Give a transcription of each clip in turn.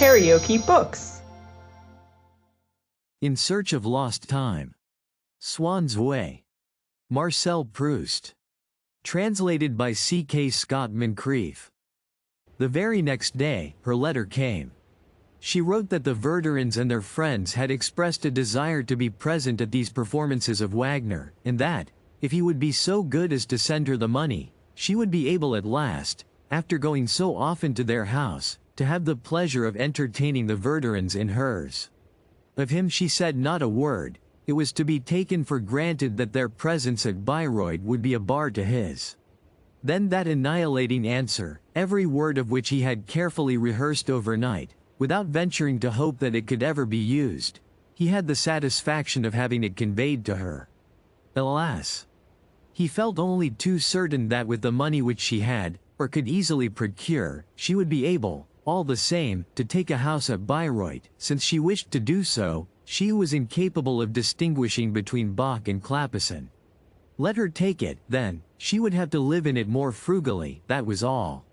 KaraokeBooks. In Search of Lost Time. Swann's Way. Marcel Proust. Translated by C.K.Scott-Moncrieff. The very next day, her letter came. She wrote that the Verderins and their friends had expressed a desire to be present at these performances of Wagner, and that, if he would be so good as to send her the money, she would be able at last, after going so often to their house, to have the pleasure of entertaining the Verderins in hers. Of him she said not a word. It was to be taken for granted that their presence at Bayreuth would be a bar to his. Then that annihilating answer, every word of which he had carefully rehearsed overnight, without venturing to hope that it could ever be used. He had the satisfaction of having it conveyed to her. Alas! He felt only too certain that with the money which she had, or could easily procure, she would be able, all the same, to take a house at Bayreuth, since she wished to do so. She was incapable of distinguishing between Bach and Clapison. Let her take it, then, she would have to live in it more frugally, that was all.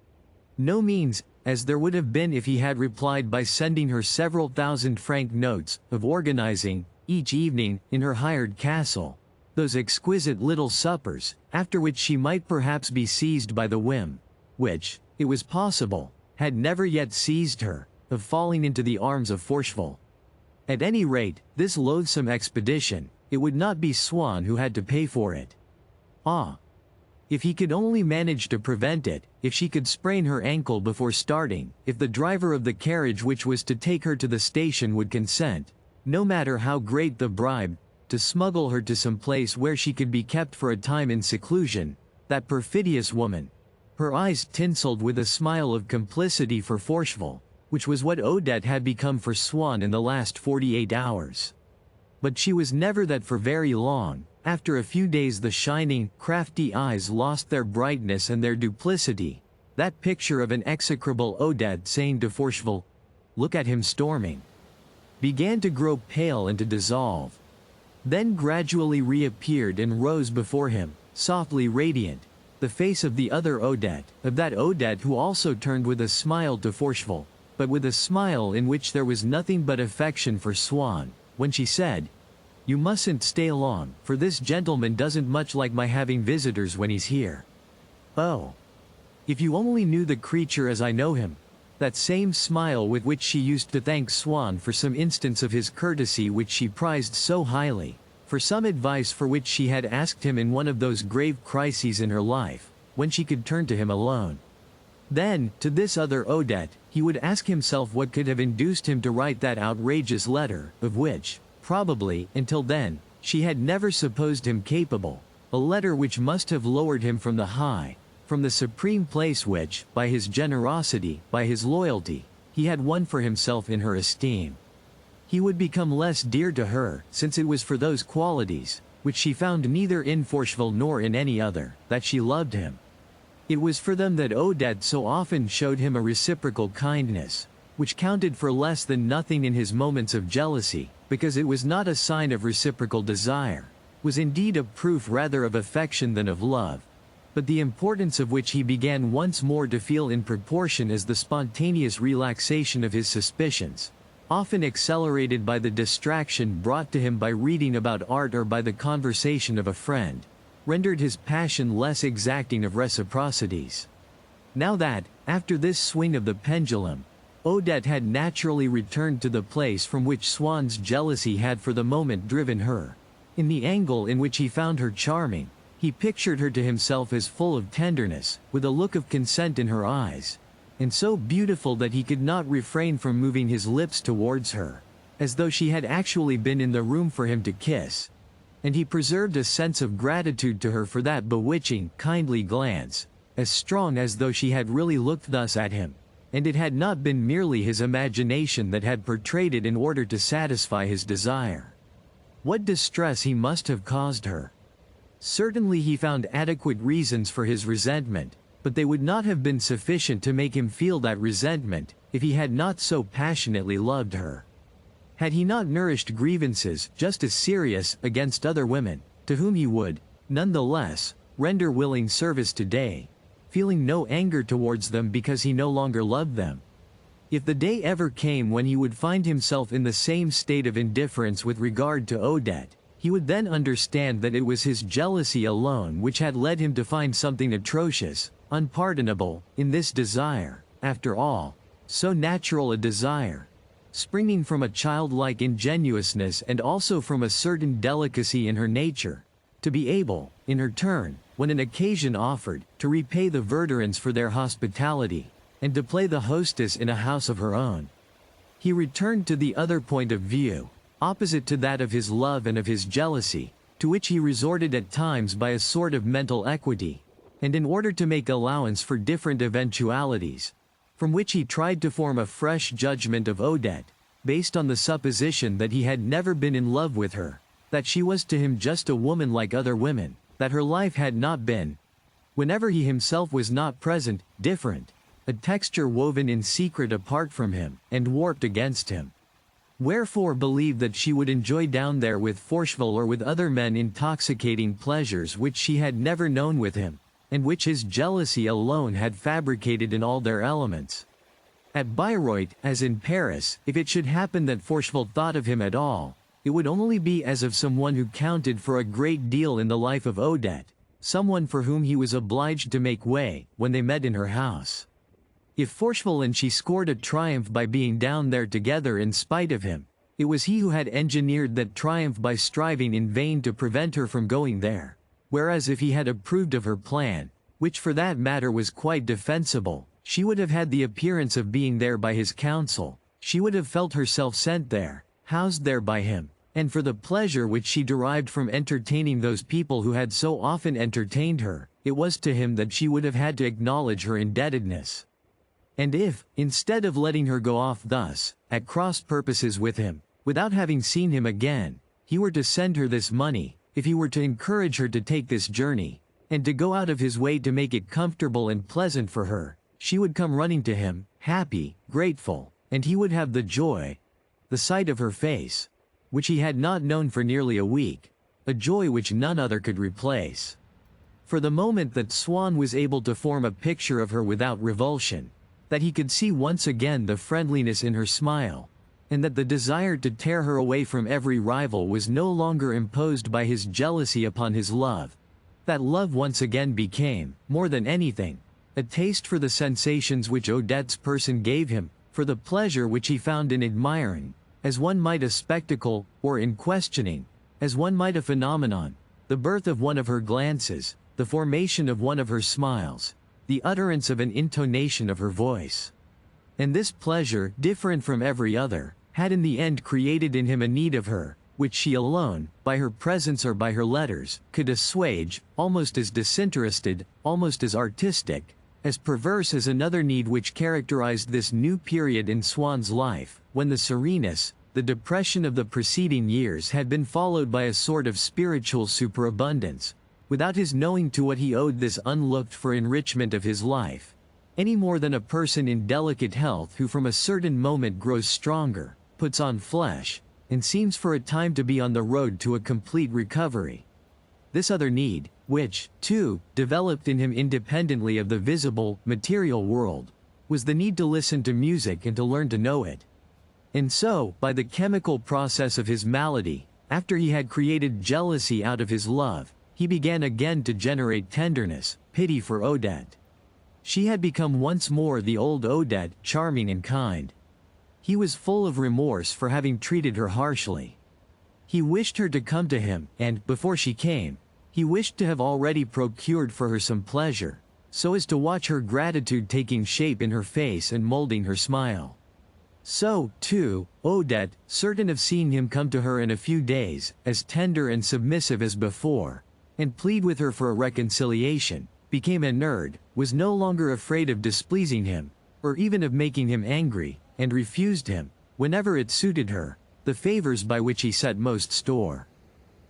No means, as there would have been if he had replied by sending her several thousand-franc notes, of organizing, each evening, in her hired castle, those exquisite little suppers, after which she might perhaps be seized by the whim, which, it was possible, had never yet seized her, of falling into the arms of Forcheville. At any rate, this loathsome expedition, it would not be Swann who had to pay for it. Ah! If he could only manage to prevent it, if she could sprain her ankle before starting, if the driver of the carriage which was to take her to the station would consent, no matter how great the bribe, to smuggle her to some place where she could be kept for a time in seclusion, that perfidious woman, her eyes tinselled with a smile of complicity for Forcheville, which was what Odette had become for Swann in the last 48 hours. But she was never that for very long. After a few days the shining, crafty eyes lost their brightness and their duplicity, that picture of an execrable Odette saying to Forcheville, "Look at him storming," began to grow pale and to dissolve. Then gradually reappeared and rose before him, softly radiant, the face of the other Odette, of that Odette who also turned with a smile to Forcheville, but with a smile in which there was nothing but affection for Swann, when she said, "You mustn't stay long, for this gentleman doesn't much like my having visitors when he's here." Oh! If you only knew the creature as I know him, that same smile with which she used to thank Swann for some instance of his courtesy which she prized so highly, for some advice for which she had asked him in one of those grave crises in her life, when she could turn to him alone. Then, to this other Odette, he would ask himself what could have induced him to write that outrageous letter, of which, probably, until then, she had never supposed him capable, a letter which must have lowered him from the high, from the supreme place which, by his generosity, by his loyalty, he had won for himself in her esteem. He would become less dear to her, since it was for those qualities, which she found neither in Forcheville nor in any other, that she loved him. It was for them that Odette so often showed him a reciprocal kindness, which counted for less than nothing in his moments of jealousy, because it was not a sign of reciprocal desire, was indeed a proof rather of affection than of love, but the importance of which he began once more to feel in proportion as the spontaneous relaxation of his suspicions, often accelerated by the distraction brought to him by reading about art or by the conversation of a friend, rendered his passion less exacting of reciprocities. Now that, after this swing of the pendulum, Odette had naturally returned to the place from which Swann's jealousy had for the moment driven her, in the angle in which he found her charming, he pictured her to himself as full of tenderness, with a look of consent in her eyes, and so beautiful that he could not refrain from moving his lips towards her, as though she had actually been in the room for him to kiss. And he preserved a sense of gratitude to her for that bewitching, kindly glance, as strong as though she had really looked thus at him, and it had not been merely his imagination that had portrayed it in order to satisfy his desire. What distress he must have caused her! Certainly he found adequate reasons for his resentment, but they would not have been sufficient to make him feel that resentment, if he had not so passionately loved her. Had he not nourished grievances, just as serious, against other women, to whom he would, none the less, render willing service today, feeling no anger towards them because he no longer loved them? If the day ever came when he would find himself in the same state of indifference with regard to Odette, he would then understand that it was his jealousy alone which had led him to find something atrocious, unpardonable, in this desire, after all, so natural a desire, springing from a childlike ingenuousness and also from a certain delicacy in her nature, to be able, in her turn, when an occasion offered, to repay the Verdurins for their hospitality, and to play the hostess in a house of her own. He returned to the other point of view, opposite to that of his love and of his jealousy, to which he resorted at times by a sort of mental equity, and in order to make allowance for different eventualities, from which he tried to form a fresh judgment of Odette, based on the supposition that he had never been in love with her, that she was to him just a woman like other women, that her life had not been, whenever he himself was not present, different, a texture woven in secret apart from him, and warped against him. Wherefore believed that she would enjoy down there with Forcheville or with other men intoxicating pleasures which she had never known with him, and which his jealousy alone had fabricated in all their elements. At Bayreuth, as in Paris, if it should happen that Forcheville thought of him at all, it would only be as of someone who counted for a great deal in the life of Odette, someone for whom he was obliged to make way, when they met in her house. If Forcheville and she scored a triumph by being down there together in spite of him, it was he who had engineered that triumph by striving in vain to prevent her from going there, whereas if he had approved of her plan, which for that matter was quite defensible, she would have had the appearance of being there by his counsel, she would have felt herself sent there, housed there by him, and for the pleasure which she derived from entertaining those people who had so often entertained her, it was to him that she would have had to acknowledge her indebtedness. And if, instead of letting her go off thus, at cross purposes with him, without having seen him again, he were to send her this money, if he were to encourage her to take this journey, and to go out of his way to make it comfortable and pleasant for her, she would come running to him, happy, grateful, and he would have the joy, the sight of her face, which he had not known for nearly a week, a joy which none other could replace. For the moment that Swann was able to form a picture of her without revulsion, that he could see once again the friendliness in her smile, and that the desire to tear her away from every rival was no longer imposed by his jealousy upon his love, that love once again became, more than anything, a taste for the sensations which Odette's person gave him, for the pleasure which he found in admiring, as one might a spectacle, or in questioning, as one might a phenomenon, the birth of one of her glances, the formation of one of her smiles, the utterance of an intonation of her voice. And this pleasure, different from every other, had in the end created in him a need of her, which she alone, by her presence or by her letters, could assuage, almost as disinterested, almost as artistic, as perverse as another need which characterized this new period in Swann's life, when the sereneness, the depression of the preceding years had been followed by a sort of spiritual superabundance, without his knowing to what he owed this unlooked-for enrichment of his life, any more than a person in delicate health who from a certain moment grows stronger, puts on flesh, and seems for a time to be on the road to a complete recovery. This other need, which, too, developed in him independently of the visible, material world, was the need to listen to music and to learn to know it. And so, by the chemical process of his malady, after he had created jealousy out of his love, he began again to generate tenderness, pity for Odette. She had become once more the old Odette, charming and kind. He was full of remorse for having treated her harshly. He wished her to come to him, and, before she came, he wished to have already procured for her some pleasure, so as to watch her gratitude taking shape in her face and molding her smile. So, too, Odette, certain of seeing him come to her in a few days, as tender and submissive as before, and plead with her for a reconciliation, became inert, was no longer afraid of displeasing him, or even of making him angry, and refused him, whenever it suited her, the favors by which he set most store.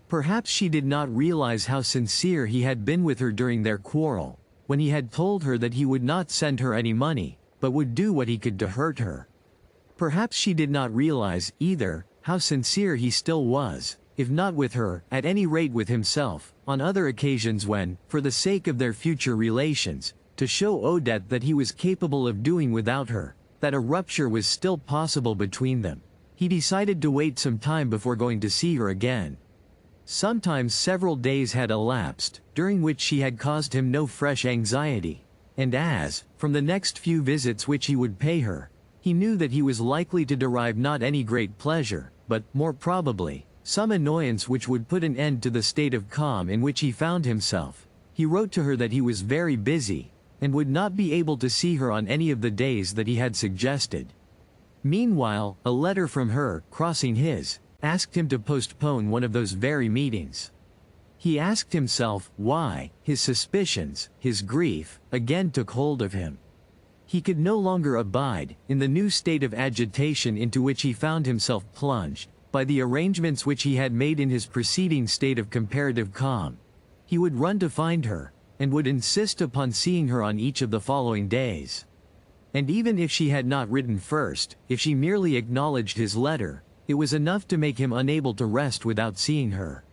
Perhaps she did not realize how sincere he had been with her during their quarrel, when he had told her that he would not send her any money, but would do what he could to hurt her. Perhaps she did not realize, either, how sincere he still was, if not with her, at any rate with himself, on other occasions when, for the sake of their future relations, to show Odette that he was capable of doing without her, that a rupture was still possible between them, he decided to wait some time before going to see her again. Sometimes several days had elapsed, during which she had caused him no fresh anxiety, and as, from the next few visits which he would pay her, he knew that he was likely to derive not any great pleasure, but, more probably, some annoyance which would put an end to the state of calm in which he found himself, he wrote to her that he was very busy, and would not be able to see her on any of the days that he had suggested. Meanwhile, a letter from her, crossing his, asked him to postpone one of those very meetings. He asked himself why his suspicions, his grief, again took hold of him. He could no longer abide, in the new state of agitation into which he found himself plunged, by the arrangements which he had made in his preceding state of comparative calm. He would run to find her, and would insist upon seeing her on each of the following days. And even if she had not written first, if she merely acknowledged his letter, it was enough to make him unable to rest without seeing her.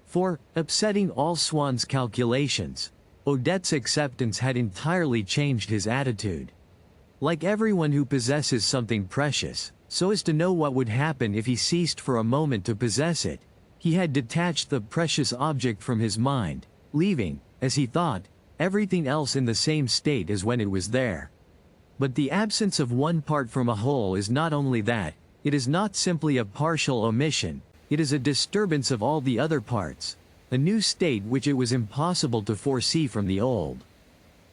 For, upsetting all Swann's calculations, Odette's acceptance had entirely changed his attitude. Like everyone who possesses something precious, so as to know what would happen if he ceased for a moment to possess it, he had detached the precious object from his mind, leaving, as he thought, everything else in the same state as when it was there. But the absence of one part from a whole is not only that, it is not simply a partial omission, it is a disturbance of all the other parts, a new state which it was impossible to foresee from the old.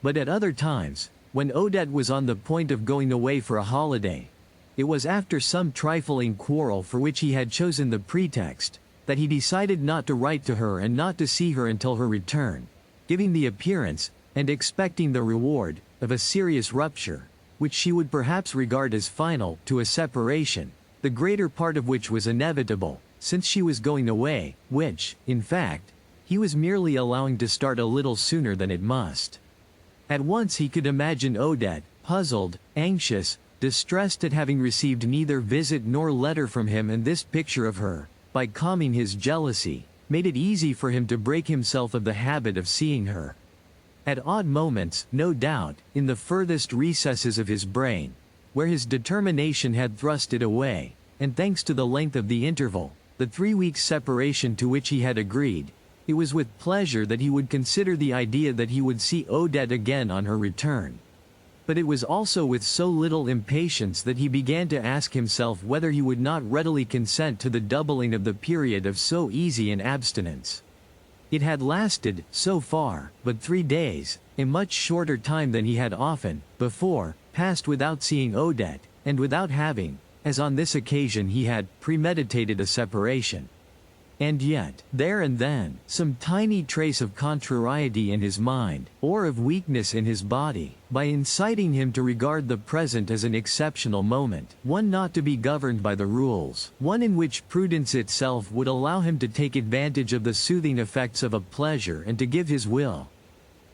But at other times, when Odette was on the point of going away for a holiday, it was after some trifling quarrel for which he had chosen the pretext, that he decided not to write to her and not to see her until her return, giving the appearance, and expecting the reward, of a serious rupture, which she would perhaps regard as final, to a separation, the greater part of which was inevitable, since she was going away, which, in fact, he was merely allowing to start a little sooner than it must. At once he could imagine Odette, puzzled, anxious, distressed at having received neither visit nor letter from him, and this picture of her, by calming his jealousy, made it easy for him to break himself of the habit of seeing her. At odd moments, no doubt, in the furthest recesses of his brain, where his determination had thrust it away, and thanks to the length of the interval, the 3 weeks' separation to which he had agreed, it was with pleasure that he would consider the idea that he would see Odette again on her return. But it was also with so little impatience that he began to ask himself whether he would not readily consent to the doubling of the period of so easy an abstinence. It had lasted, so far, but 3 days, a much shorter time than he had often, before, passed without seeing Odette, and without having, as on this occasion he had, premeditated a separation. And yet, there and then, some tiny trace of contrariety in his mind, or of weakness in his body, by inciting him to regard the present as an exceptional moment, one not to be governed by the rules, one in which prudence itself would allow him to take advantage of the soothing effects of a pleasure and to give his will,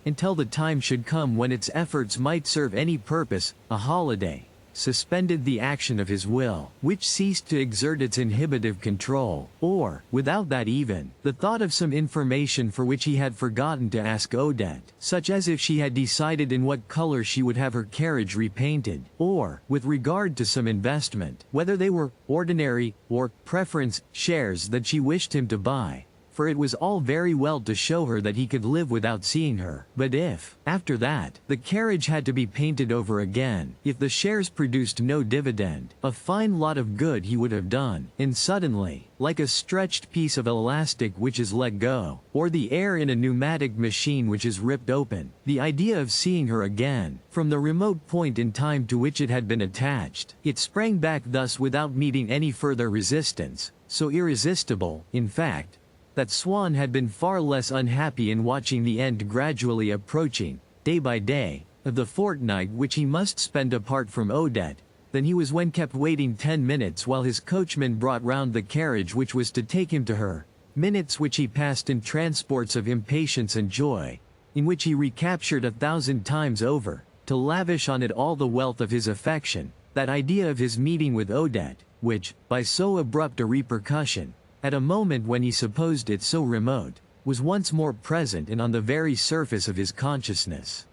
until the time should come when its efforts might serve any purpose, a holiday, suspended the action of his will, which ceased to exert its inhibitive control, or, without that even, the thought of some information for which he had forgotten to ask Odette, such as if she had decided in what color she would have her carriage repainted, or, with regard to some investment, whether they were ordinary or preference shares that she wished him to buy. For it was all very well to show her that he could live without seeing her, but if, after that, the carriage had to be painted over again, if the shares produced no dividend, a fine lot of good he would have done, and suddenly, like a stretched piece of elastic which is let go, or the air in a pneumatic machine which is ripped open, the idea of seeing her again, from the remote point in time to which it had been attached, it sprang back thus without meeting any further resistance, so irresistible, in fact, that Swann had been far less unhappy in watching the end gradually approaching, day by day, of the fortnight which he must spend apart from Odette, than he was when kept waiting 10 minutes while his coachman brought round the carriage which was to take him to her, minutes which he passed in transports of impatience and joy, in which he recaptured 1,000 times over, to lavish on it all the wealth of his affection, that idea of his meeting with Odette, which, by so abrupt a repercussion, at a moment when he supposed it so remote, was once more present and on the very surface of his consciousness.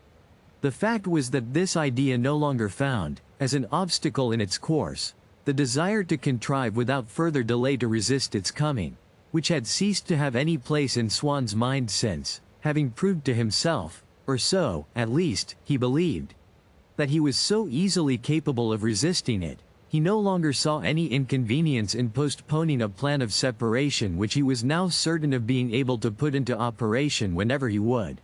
The fact was that this idea no longer found, as an obstacle in its course, the desire to contrive without further delay to resist its coming, which had ceased to have any place in Swann's mind since, having proved to himself, or so, at least, he believed, that he was so easily capable of resisting it, he no longer saw any inconvenience in postponing a plan of separation which he was now certain of being able to put into operation whenever he would.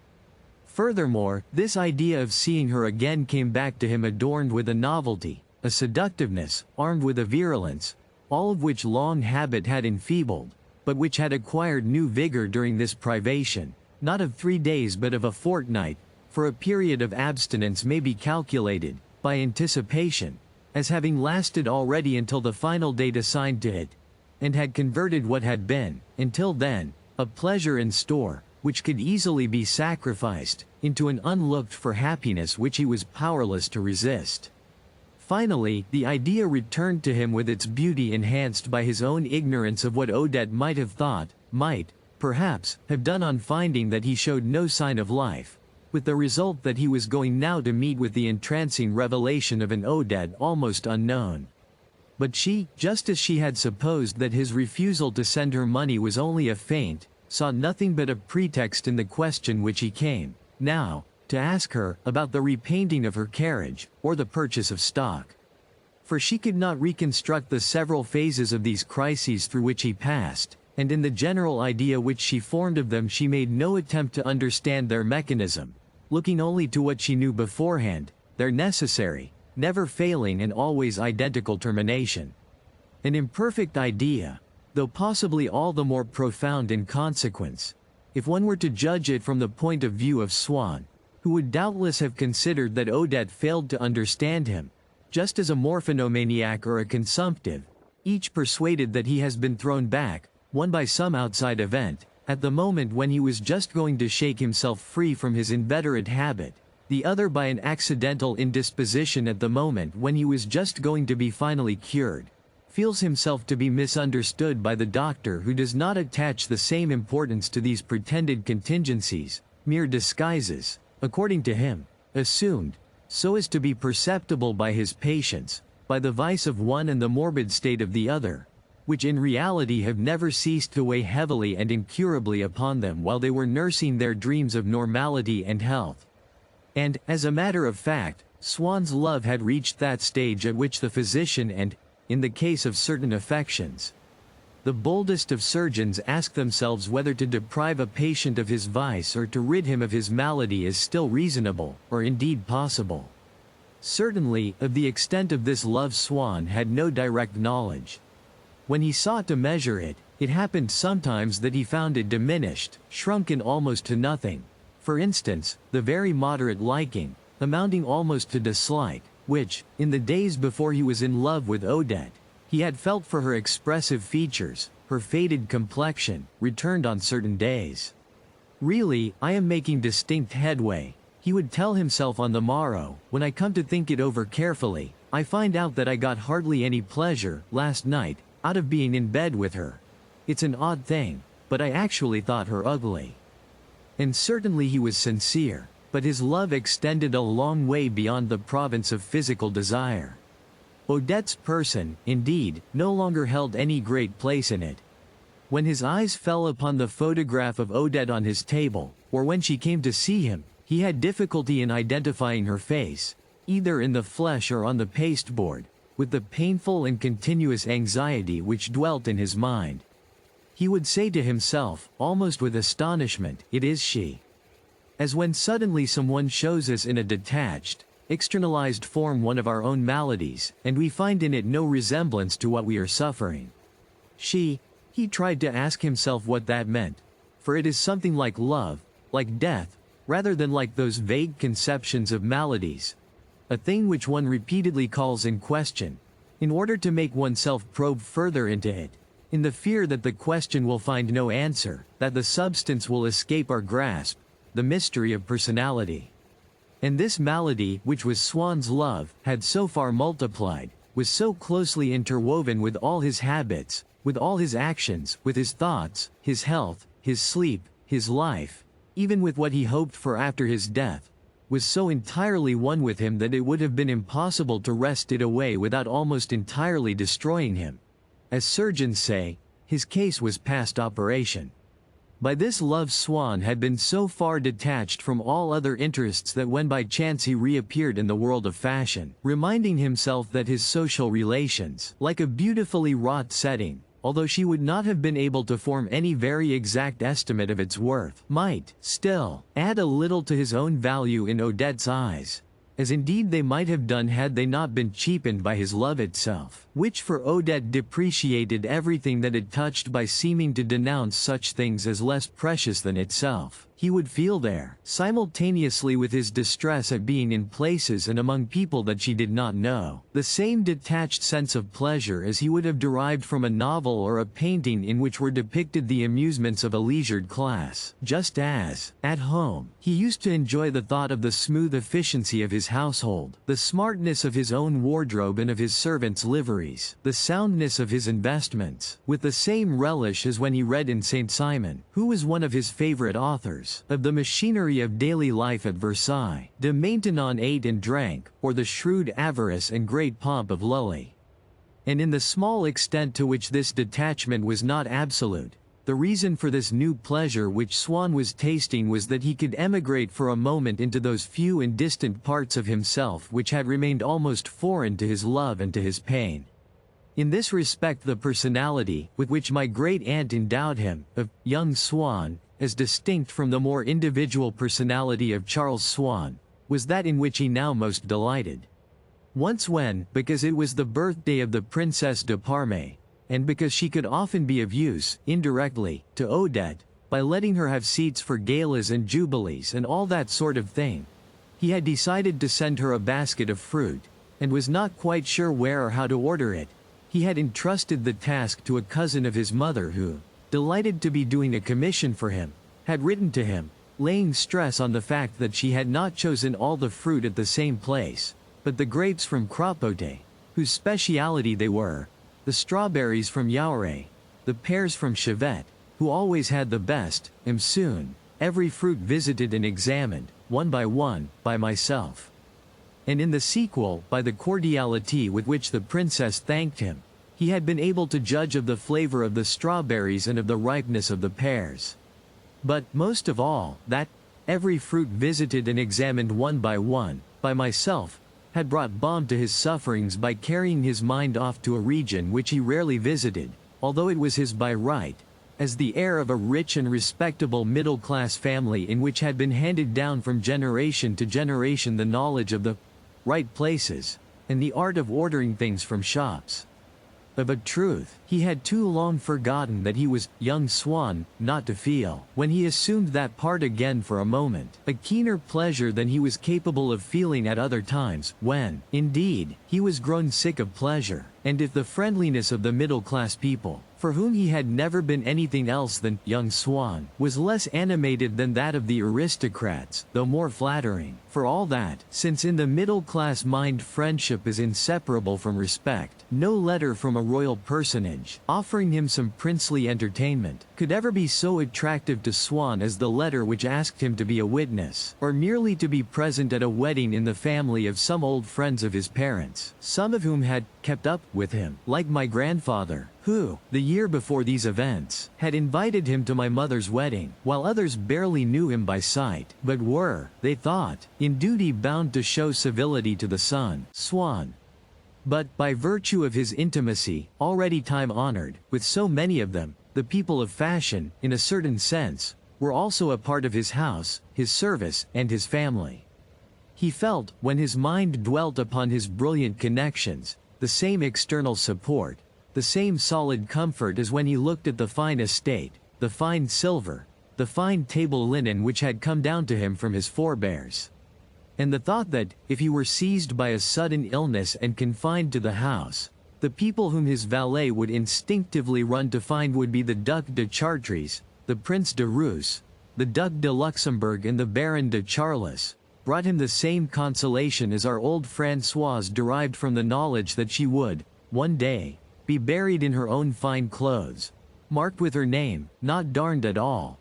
Furthermore, this idea of seeing her again came back to him adorned with a novelty, a seductiveness, armed with a virulence, all of which long habit had enfeebled, but which had acquired new vigor during this privation, not of 3 days but of a fortnight, for a period of abstinence may be calculated, by anticipation, as having lasted already until the final date assigned to it, and had converted what had been, until then, a pleasure in store, which could easily be sacrificed, into an unlooked-for happiness which he was powerless to resist. Finally, the idea returned to him with its beauty enhanced by his own ignorance of what Odette might have thought, might, perhaps, have done on finding that he showed no sign of life, with the result that he was going now to meet with the entrancing revelation of an Odette almost unknown. But she, just as she had supposed that his refusal to send her money was only a feint, saw nothing but a pretext in the question which he came, now, to ask her, about the repainting of her carriage, or the purchase of stock. For she could not reconstruct the several phases of these crises through which he passed, and in the general idea which she formed of them she made no attempt to understand their mechanism, looking only to what she knew beforehand, their necessary, never failing and always identical termination. An imperfect idea, though possibly all the more profound in consequence, if one were to judge it from the point of view of Swann, who would doubtless have considered that Odette failed to understand him, just as a morphinomaniac or a consumptive, each persuaded that he has been thrown back, one by some outside event, at the moment when he was just going to shake himself free from his inveterate habit, the other by an accidental indisposition at the moment when he was just going to be finally cured, feels himself to be misunderstood by the doctor who does not attach the same importance to these pretended contingencies, mere disguises, according to him, assumed, so as to be perceptible by his patients, by the vice of one and the morbid state of the other, which in reality have never ceased to weigh heavily and incurably upon them while they were nursing their dreams of normality and health. And, as a matter of fact, Swann's love had reached that stage at which the physician and, in the case of certain affections, the boldest of surgeons ask themselves whether to deprive a patient of his vice or to rid him of his malady is still reasonable, or indeed possible. Certainly, of the extent of this love Swann had no direct knowledge. When he sought to measure it, it happened sometimes that he found it diminished, shrunken almost to nothing. For instance, the very moderate liking, amounting almost to dislike, which, in the days before he was in love with Odette, he had felt for her expressive features, her faded complexion, returned on certain days. Really, I am making distinct headway, he would tell himself on the morrow. When I come to think it over carefully, I find out that I got hardly any pleasure, last night, out of being in bed with her. It's an odd thing, but I actually thought her ugly. And certainly he was sincere, but his love extended a long way beyond the province of physical desire. Odette's person, indeed, no longer held any great place in it. When his eyes fell upon the photograph of Odette on his table, or when she came to see him, he had difficulty in identifying her face, either in the flesh or on the pasteboard, with the painful and continuous anxiety which dwelt in his mind. He would say to himself, almost with astonishment, "It is she." As when suddenly someone shows us in a detached, externalized form one of our own maladies, and we find in it no resemblance to what we are suffering. He tried to ask himself what that meant, for it is something like love, like death, rather than like those vague conceptions of maladies, a thing which one repeatedly calls in question, in order to make oneself probe further into it, in the fear that the question will find no answer, that the substance will escape our grasp, the mystery of personality. And this malady, which was Swann's love, had so far multiplied, was so closely interwoven with all his habits, with all his actions, with his thoughts, his health, his sleep, his life, even with what he hoped for after his death, was so entirely one with him that it would have been impossible to wrest it away without almost entirely destroying him. As surgeons say, his case was past operation. By this love Swann had been so far detached from all other interests that when by chance he reappeared in the world of fashion, reminding himself that his social relations, like a beautifully wrought setting, although she would not have been able to form any very exact estimate of its worth, might, still, add a little to his own value in Odette's eyes, as indeed they might have done had they not been cheapened by his love itself, which for Odette depreciated everything that it touched by seeming to denounce such things as less precious than itself. He would feel there, simultaneously with his distress at being in places and among people that she did not know, the same detached sense of pleasure as he would have derived from a novel or a painting in which were depicted the amusements of a leisured class, just as, at home, he used to enjoy the thought of the smooth efficiency of his household, the smartness of his own wardrobe and of his servants' liveries, the soundness of his investments, with the same relish as when he read in Saint Simon, who was one of his favorite authors, of the machinery of daily life at Versailles, de Maintenon ate and drank, or the shrewd avarice and great pomp of Lully. And in the small extent to which this detachment was not absolute, the reason for this new pleasure which Swann was tasting was that he could emigrate for a moment into those few and distant parts of himself which had remained almost foreign to his love and to his pain. In this respect the personality, with which my great-aunt endowed him, of young Swann, as distinct from the more individual personality of Charles Swann, was that in which he now most delighted. Once when, because it was the birthday of the Princess de Parme, and because she could often be of use, indirectly, to Odette, by letting her have seats for galas and jubilees and all that sort of thing, he had decided to send her a basket of fruit, and was not quite sure where or how to order it. He had entrusted the task to a cousin of his mother who, delighted to be doing a commission for him, had written to him, laying stress on the fact that she had not chosen all the fruit at the same place, but the grapes from Crapote, whose speciality they were, the strawberries from Yaouré, the pears from Chevette, who always had the best, and soon, every fruit visited and examined, one, by myself. And in the sequel, by the cordiality with which the princess thanked him, he had been able to judge of the flavor of the strawberries and of the ripeness of the pears. But, most of all, that, every fruit visited and examined one, by myself, had brought balm to his sufferings by carrying his mind off to a region which he rarely visited, although it was his by right, as the heir of a rich and respectable middle-class family in which had been handed down from generation to generation the knowledge of the right places, and the art of ordering things from shops. Of a truth, he had too long forgotten that he was young Swann, not to feel, when he assumed that part again for a moment, a keener pleasure than he was capable of feeling at other times, when, indeed, he was grown sick of pleasure, and if the friendliness of the middle-class people, for whom he had never been anything else than young Swann, was less animated than that of the aristocrats, though more flattering, for all that, since in the middle-class mind friendship is inseparable from respect, no letter from a royal personage, offering him some princely entertainment, could ever be so attractive to Swann as the letter which asked him to be a witness, or merely to be present at a wedding in the family of some old friends of his parents, some of whom had kept up with him, like my grandfather, who, the year before these events, had invited him to my mother's wedding, while others barely knew him by sight, but were, they thought, in duty bound to show civility to the son, Swann. But, by virtue of his intimacy, already time-honored, with so many of them, the people of fashion, in a certain sense, were also a part of his house, his service, and his family. He felt, when his mind dwelt upon his brilliant connections, the same external support, the same solid comfort as when he looked at the fine estate, the fine silver, the fine table linen which had come down to him from his forebears. And the thought that, if he were seized by a sudden illness and confined to the house, the people whom his valet would instinctively run to find would be the Duc de Chartres, the Prince de Reuss, the Duc de Luxembourg and the Baron de Charles, brought him the same consolation as our old Françoise derived from the knowledge that she would, one day, be buried in her own fine clothes, marked with her name, not darned at all,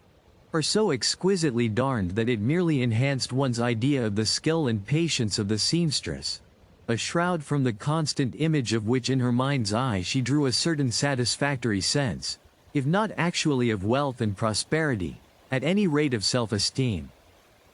are so exquisitely darned that it merely enhanced one's idea of the skill and patience of the seamstress, a shroud from the constant image of which in her mind's eye she drew a certain satisfactory sense, if not actually of wealth and prosperity, at any rate of self-esteem.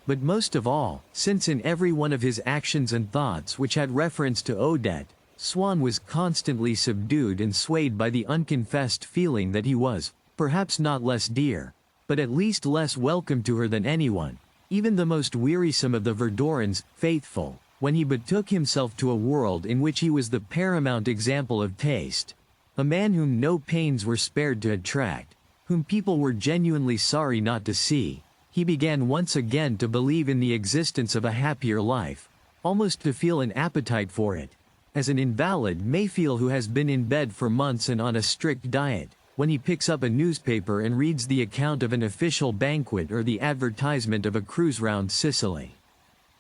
But most of all, since in every one of his actions and thoughts which had reference to Odette, Swann was constantly subdued and swayed by the unconfessed feeling that he was, perhaps not less dear, but at least less welcome to her than anyone, even the most wearisome of the Verdurins, faithful, when he betook himself to a world in which he was the paramount example of taste, a man whom no pains were spared to attract, whom people were genuinely sorry not to see. He began once again to believe in the existence of a happier life, almost to feel an appetite for it, as an invalid may feel who has been in bed for months and on a strict diet, when he picks up a newspaper and reads the account of an official banquet or the advertisement of a cruise round Sicily.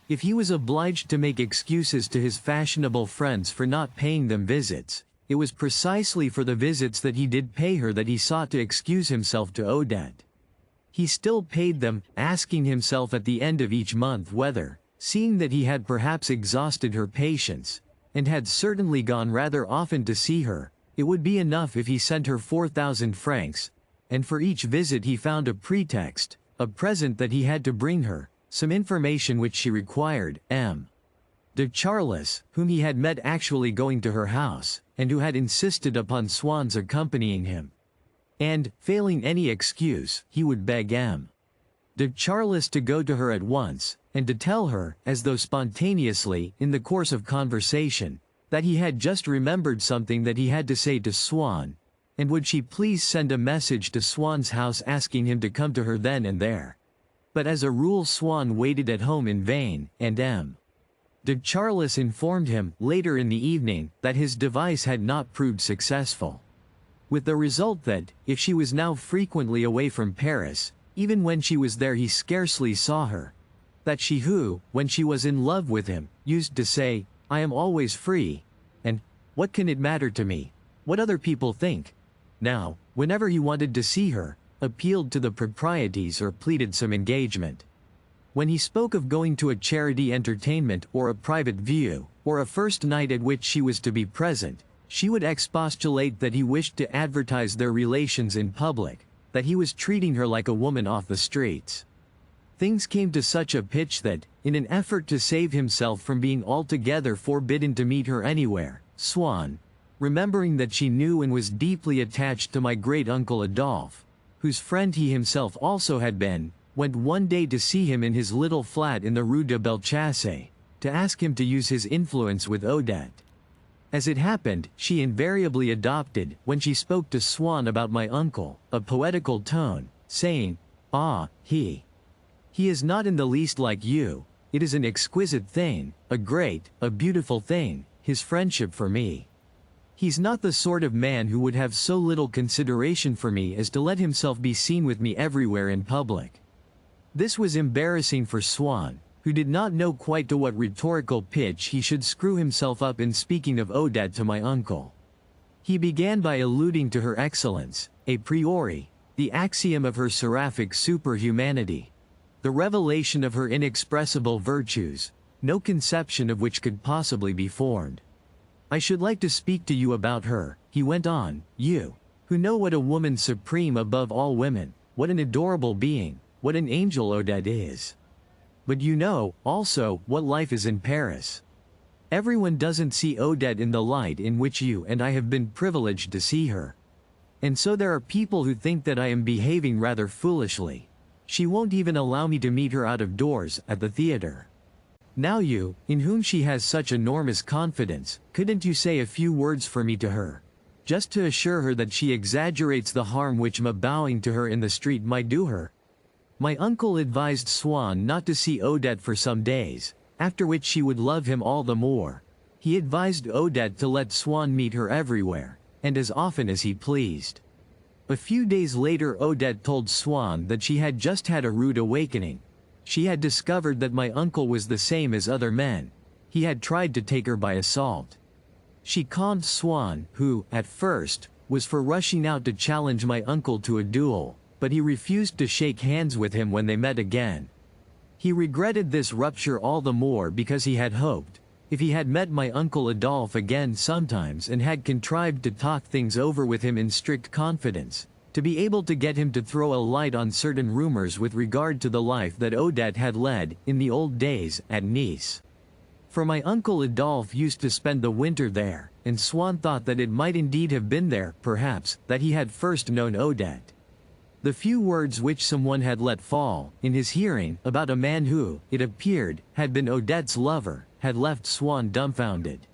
If he was obliged to make excuses to his fashionable friends for not paying them visits, it was precisely for the visits that he did pay her that he sought to excuse himself to Odette. He still paid them, asking himself at the end of each month whether, seeing that he had perhaps exhausted her patience, and had certainly gone rather often to see her, it would be enough if he sent her 4,000 francs, and for each visit he found a pretext, a present that he had to bring her, some information which she required. M. de Charles, whom he had met actually going to her house, and who had insisted upon Swann's accompanying him. And, failing any excuse, he would beg M. de Charles to go to her at once, and to tell her, as though spontaneously, in the course of conversation, that he had just remembered something that he had to say to Swann, and would she please send a message to Swann's house asking him to come to her then and there. But as a rule Swann waited at home in vain, and M. de Charles informed him, later in the evening, that his device had not proved successful. With the result that, if she was now frequently away from Paris, even when she was there he scarcely saw her. That she who, when she was in love with him, used to say, "I am always free," and, "What can it matter to me, what other people think?" now, whenever he wanted to see her, appealed to the proprieties or pleaded some engagement. When he spoke of going to a charity entertainment or a private view, or a first night at which she was to be present, she would expostulate that he wished to advertise their relations in public, that he was treating her like a woman off the streets. Things came to such a pitch that, in an effort to save himself from being altogether forbidden to meet her anywhere, Swann, remembering that she knew and was deeply attached to my great-uncle Adolphe, whose friend he himself also had been, went one day to see him in his little flat in the Rue de Bellechasse, to ask him to use his influence with Odette. As it happened, she invariably adopted, when she spoke to Swann about my uncle, a poetical tone, saying, "Ah, he is not in the least like you. It is an exquisite thing, a great, a beautiful thing, his friendship for me. He's not the sort of man who would have so little consideration for me as to let himself be seen with me everywhere in public." This was embarrassing for Swann, who did not know quite to what rhetorical pitch he should screw himself up in speaking of Odette to my uncle. He began by alluding to her excellence, a priori, the axiom of her seraphic superhumanity, the revelation of her inexpressible virtues, no conception of which could possibly be formed. "I should like to speak to you about her," he went on, "you, who know what a woman supreme above all women, what an adorable being, what an angel Odette is. But you know, also, what life is in Paris. Everyone doesn't see Odette in the light in which you and I have been privileged to see her. And so there are people who think that I am behaving rather foolishly. She won't even allow me to meet her out of doors, at the theater. Now you, in whom she has such enormous confidence, couldn't you say a few words for me to her? Just to assure her that she exaggerates the harm which my bowing to her in the street might do her?" My uncle advised Swann not to see Odette for some days, after which she would love him all the more. He advised Odette to let Swann meet her everywhere, and as often as he pleased. A few days later Odette told Swann that she had just had a rude awakening. She had discovered that my uncle was the same as other men. He had tried to take her by assault. She calmed Swann, who, at first, was for rushing out to challenge my uncle to a duel, but he refused to shake hands with him when they met again. He regretted this rupture all the more because he had hoped, if he had met my Uncle Adolphe again sometimes and had contrived to talk things over with him in strict confidence, to be able to get him to throw a light on certain rumors with regard to the life that Odette had led, in the old days, at Nice. For my Uncle Adolphe used to spend the winter there, and Swann thought that it might indeed have been there, perhaps, that he had first known Odette. The few words which someone had let fall, in his hearing, about a man who, it appeared, had been Odette's lover, had left Swann dumbfounded.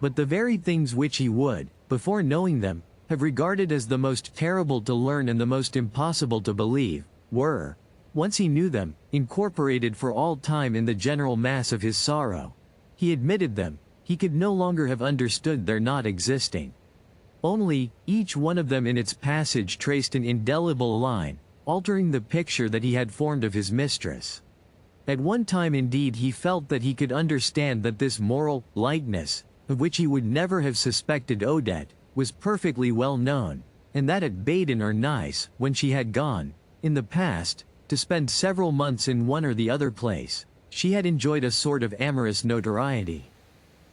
But the very things which he would, before knowing them, have regarded as the most terrible to learn and the most impossible to believe, were, once he knew them, incorporated for all time in the general mass of his sorrow. He admitted them, he could no longer have understood their not existing. Only, each one of them in its passage traced an indelible line, altering the picture that he had formed of his mistress. At one time indeed he felt that he could understand that this moral lightness, of which he would never have suspected Odette, was perfectly well known, and that at Baden or Nice, when she had gone, in the past, to spend several months in one or the other place, she had enjoyed a sort of amorous notoriety.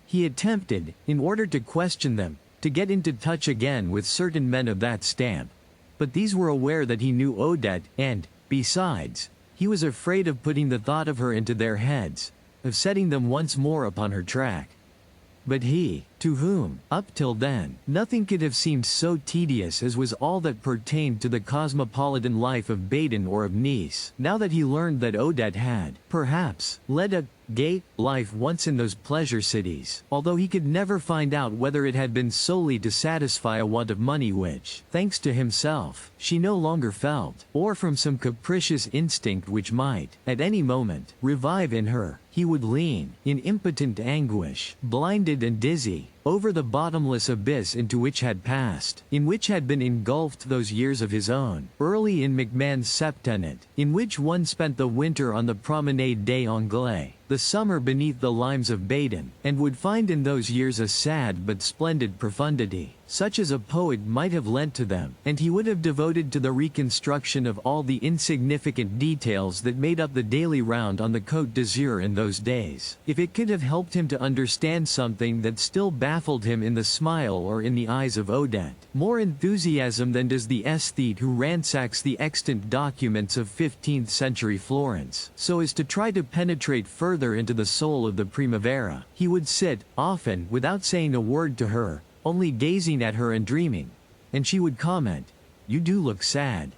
He attempted, in order to question them, to get into touch again with certain men of that stamp, but these were aware that he knew Odette, and, besides, he was afraid of putting the thought of her into their heads, of setting them once more upon her track. But he, to whom, up till then, nothing could have seemed so tedious as was all that pertained to the cosmopolitan life of Baden or of Nice, now that he learned that Odette had, perhaps, led a gay life once in those pleasure cities, although he could never find out whether it had been solely to satisfy a want of money which, thanks to himself, she no longer felt, or from some capricious instinct which might, at any moment, revive in her. He would lean, in impotent anguish, blinded and dizzy, over the bottomless abyss into which had passed, in which had been engulfed those years of his own, early in McMahon's septenniet, in which one spent the winter on the Promenade des Anglais, the summer beneath the limes of Baden, and would find in those years a sad but splendid profundity, such as a poet might have lent to them, and he would have devoted to the reconstruction of all the insignificant details that made up the daily round on the Côte d'Azur in those days, if it could have helped him to understand something that still baffled him in the smile or in the eyes of Odette, more enthusiasm than does the aesthete who ransacks the extant documents of 15th-century Florence, so as to try to penetrate further into the soul of the Primavera. He would sit, often, without saying a word to her, only gazing at her and dreaming, and she would comment, "You do look sad."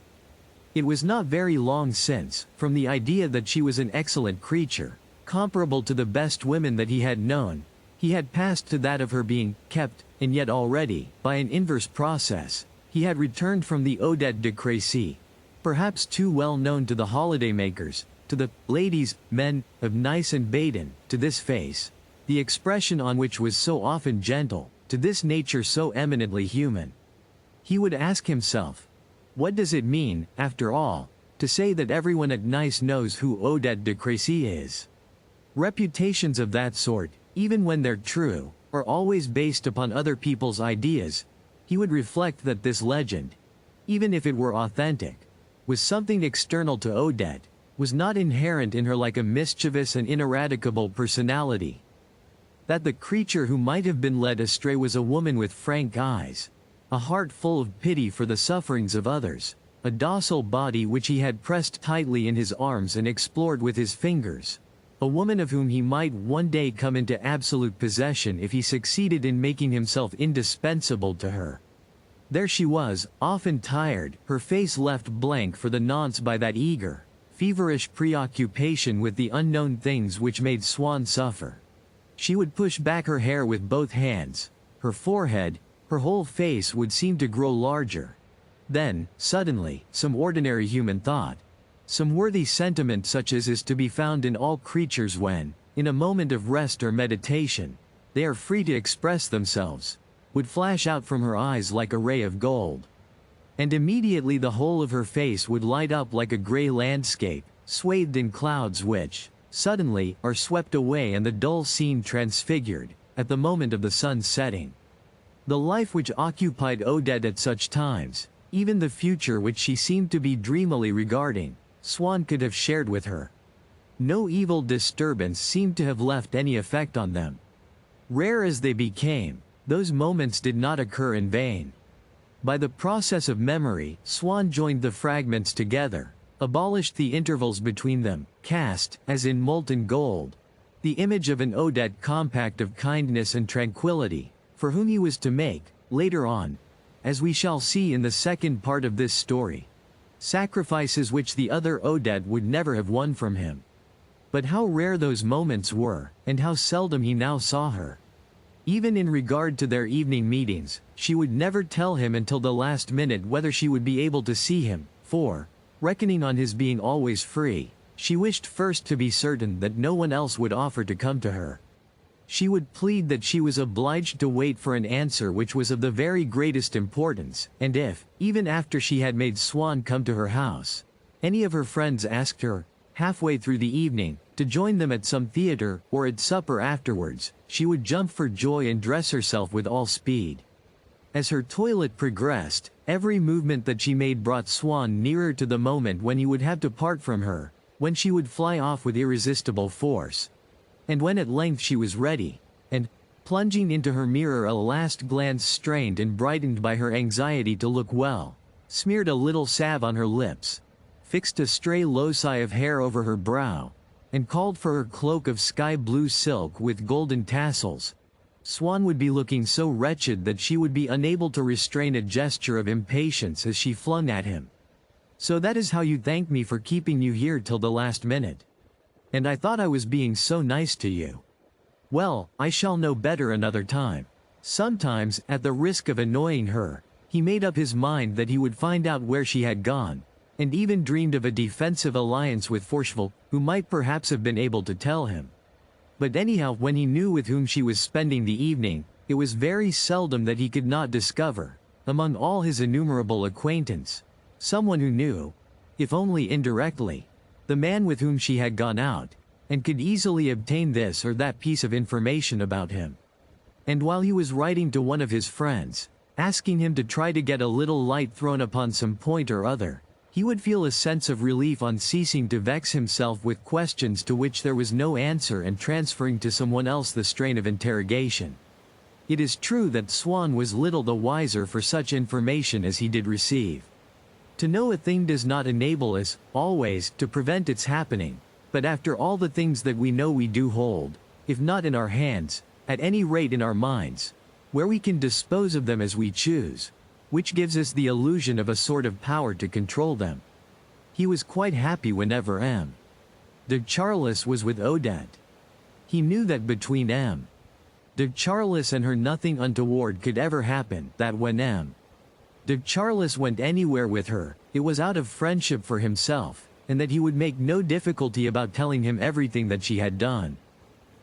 It was not very long since, from the idea that she was an excellent creature, comparable to the best women that he had known, he had passed to that of her being kept, and yet already, by an inverse process, he had returned from the Odette de Crécy, perhaps too well known to the holiday-makers, to the ladies, men, of Nice and Baden, to this face, the expression on which was so often gentle, to this nature so eminently human. He would ask himself, what does it mean, after all, to say that everyone at Nice knows who Odette de Crécy is? Reputations of that sort, even when they're true, are always based upon other people's ideas. He would reflect that this legend, even if it were authentic, was something external to Odette, was not inherent in her like a mischievous and ineradicable personality. That the creature who might have been led astray was a woman with frank eyes, a heart full of pity for the sufferings of others, a docile body which he had pressed tightly in his arms and explored with his fingers, a woman of whom he might one day come into absolute possession if he succeeded in making himself indispensable to her. There she was, often tired, her face left blank for the nonce by that eager, feverish preoccupation with the unknown things which made Swann suffer. She would push back her hair with both hands, her forehead, her whole face would seem to grow larger. Then, suddenly, some ordinary human thought, some worthy sentiment such as is to be found in all creatures when, in a moment of rest or meditation, they are free to express themselves, would flash out from her eyes like a ray of gold. And immediately the whole of her face would light up like a gray landscape, swathed in clouds which, suddenly, are swept away and the dull scene transfigured, at the moment of the sun's setting. The life which occupied Odette at such times, Even the future which she seemed to be dreamily regarding, Swann could have shared with her. No evil disturbance seemed to have left any effect on them. Rare as they became, those moments did not occur in vain. By the process of memory, Swann joined the fragments together, abolished the intervals between them, cast, as in molten gold, the image of an Odette compact of kindness and tranquility, for whom he was to make, later on, as we shall see in the second part of this story, sacrifices which the other Odette would never have won from him. But how rare those moments were, and how seldom he now saw her. Even in regard to their evening meetings, she would never tell him until the last minute whether she would be able to see him, for, reckoning on his being always free, she wished first to be certain that no one else would offer to come to her. She would plead that she was obliged to wait for an answer which was of the very greatest importance, and if, even after she had made Swann come to her house, any of her friends asked her, halfway through the evening, to join them at some theater, or at supper afterwards, she would jump for joy and dress herself with all speed. As her toilet progressed, every movement that she made brought Swann nearer to the moment when he would have to part from her, when she would fly off with irresistible force. And when at length she was ready, and, plunging into her mirror a last glance strained and brightened by her anxiety to look well, smeared a little salve on her lips, fixed a stray loci of hair over her brow, and called for her cloak of sky-blue silk with golden tassels, Swann would be looking so wretched that she would be unable to restrain a gesture of impatience as she flung at him. "So that is how you thank me for keeping you here till the last minute. And I thought I was being so nice to you. Well, I shall know better another time." Sometimes, at the risk of annoying her, he made up his mind that he would find out where she had gone, and even dreamed of a defensive alliance with Forcheville, who might perhaps have been able to tell him. But anyhow, when he knew with whom she was spending the evening, it was very seldom that he could not discover, among all his innumerable acquaintance, someone who knew, if only indirectly, the man with whom she had gone out, and could easily obtain this or that piece of information about him. And while he was writing to one of his friends, asking him to try to get a little light thrown upon some point or other, he would feel a sense of relief on ceasing to vex himself with questions to which there was no answer and transferring to someone else the strain of interrogation. It is true that Swann was little the wiser for such information as he did receive. To know a thing does not enable us, always, to prevent its happening, but after all the things that we know we do hold, if not in our hands, at any rate in our minds, where we can dispose of them as we choose, which gives us the illusion of a sort of power to control them. He was quite happy whenever M. de Charles was with Odette. He knew that between M. de Charles and her nothing untoward could ever happen, that when M. de Charles went anywhere with her, it was out of friendship for himself, and that he would make no difficulty about telling him everything that she had done.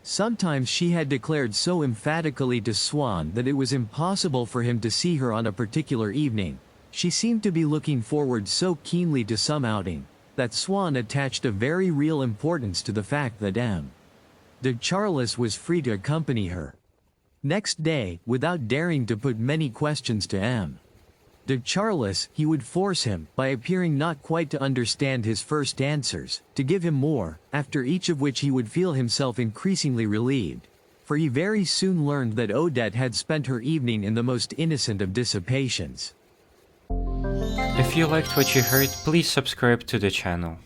Sometimes she had declared so emphatically to Swann that it was impossible for him to see her on a particular evening. She seemed to be looking forward so keenly to some outing, that Swann attached a very real importance to the fact that M. de Charles was free to accompany her. Next day, without daring to put many questions to M. de Charles, he would force him, by appearing not quite to understand his first answers, to give him more, after each of which he would feel himself increasingly relieved, for he very soon learned that Odette had spent her evening in the most innocent of dissipations. If you liked what you heard, please subscribe to the channel.